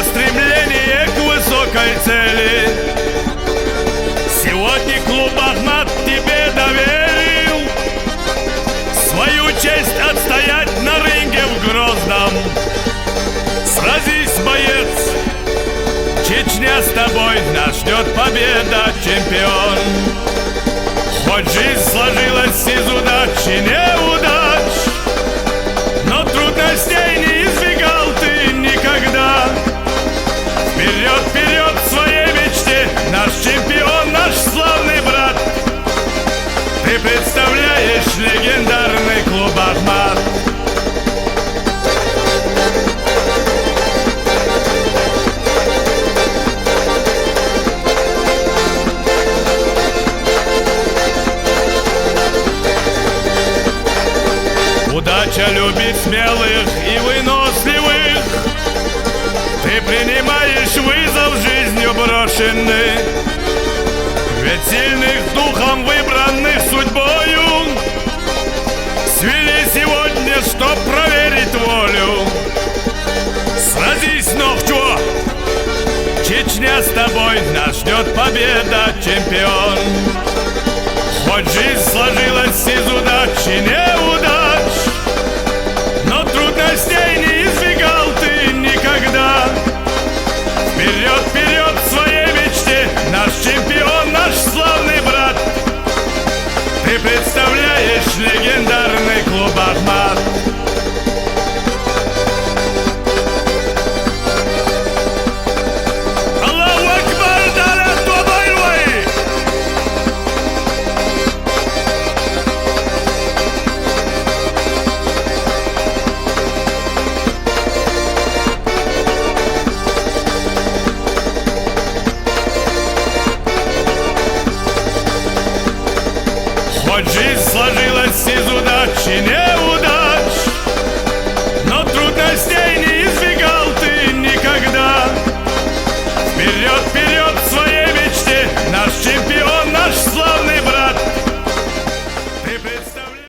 стремление к высокой цели. Сегодня клуб «Ахмат» тебе доверил свою честь отстоять на ринге в Грозном. Сразись, боец, Чечня с тобой, нас ждет победа, чемпион. Хоть жизнь сложилась из удач и неудач, но трудностей не избегал ты никогда. Вперед, вперед к своей мечте, наш чемпион, наш славный брат. Ты представляешь легендарный клуб «Ахмат». Удача любит смелых и выносливых. Ты принимаешь вызов жизнью брошенный. Ведь сильных духом, выбранных судьбою, свели сегодня, чтоб проверить волю. Сразись, Нохчо, Чечня с тобой, нас ждет победа, чемпион. Хоть жизнь сложилась из удач и неудач,